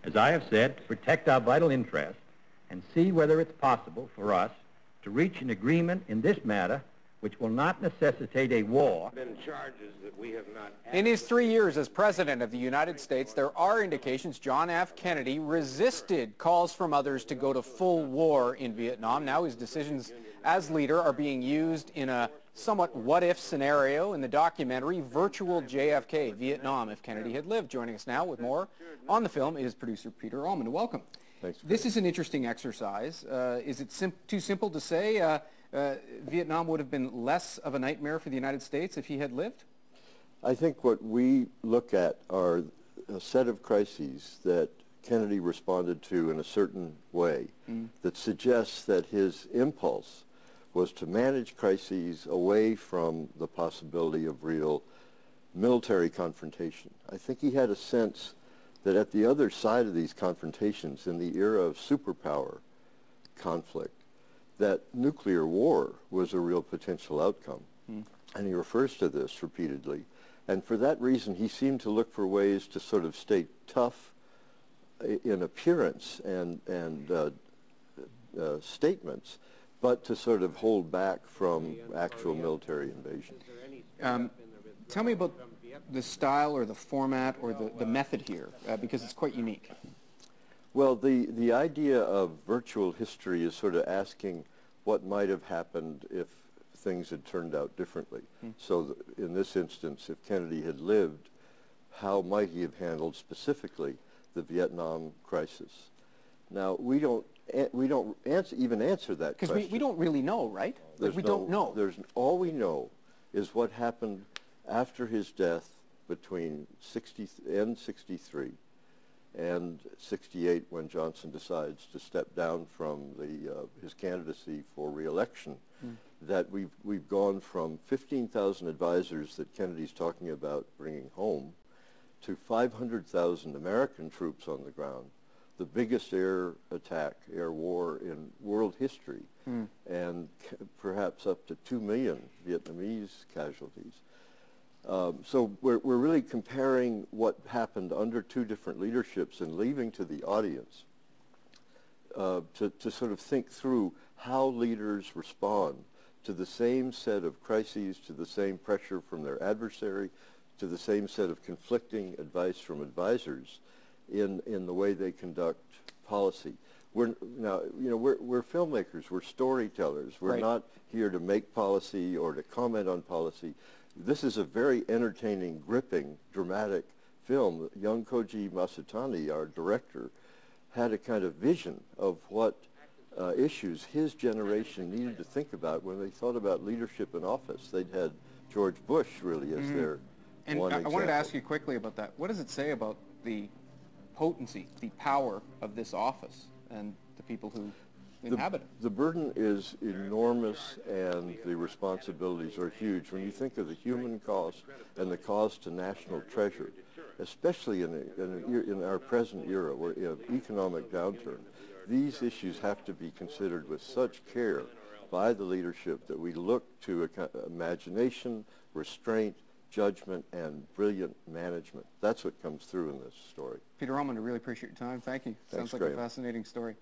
as I have said, to protect our vital interests and see whether it's possible for us to reach an agreement in this matter which will not necessitate a war. In his 3 years as President of the United States, there are indications John F. Kennedy resisted calls from others to go to full war in Vietnam. Now his decisions as leader are being used in a somewhat what-if scenario in the documentary Virtual JFK, Vietnam If Kennedy Had Lived. Joining us now with more on the film is producer Peter Almond. Welcome. Thanks. This is an interesting exercise. Is it too simple to say Vietnam would have been less of a nightmare for the United States if he had lived? I think what we look at are a set of crises that Kennedy responded to in a certain way that suggests that his impulse was to manage crises away from the possibility of real military confrontation. I think he had a sense that at the other side of these confrontations, in the era of superpower conflict, that nuclear war was a real potential outcome. And he refers to this repeatedly. And for that reason, he seemed to look for ways to sort of stay tough in appearance and statements, but to sort of hold back from actual military invasion. Tell me about the style or the format or the method here, because it's quite unique. Well, the idea of virtual history is sort of asking what might have happened if things had turned out differently. So in this instance, if Kennedy had lived, how might he have handled specifically the Vietnam crisis? Now, we don't even answer that question. Because we don't really know, right? We don't know. All we know is what happened after his death between end 63 and 68, when Johnson decides to step down from his candidacy for re-election, that we've gone from 15,000 advisors that Kennedy's talking about bringing home to 500,000 American troops on the ground, the biggest air war in world history, and perhaps up to 2 million Vietnamese casualties. So we're really comparing what happened under two different leaderships and leaving to the audience to sort of think through how leaders respond to the same set of crises, to the same pressure from their adversary, to the same set of conflicting advice from advisors in the way they conduct policy. We're filmmakers, we're storytellers. We're not here to make policy or to comment on policy. This is a very entertaining, gripping, dramatic film. Young Koji Masutani, our director, had a kind of vision of what issues his generation needed to think about when they thought about leadership in office. They'd had George Bush really as their one example. I wanted to ask you quickly about that. What does it say about the potency, the power of this office and the people who inhabit it? The burden is enormous and the responsibilities are huge. When you think of the human cost and the cost to national treasure, especially in our present era where we have economic downturn, these issues have to be considered with such care by the leadership that we look to imagination, restraint, judgment, and brilliant management. That's what comes through in this story. Peter Almond, I really appreciate your time. Thank you. Thanks, Sounds like a fascinating story.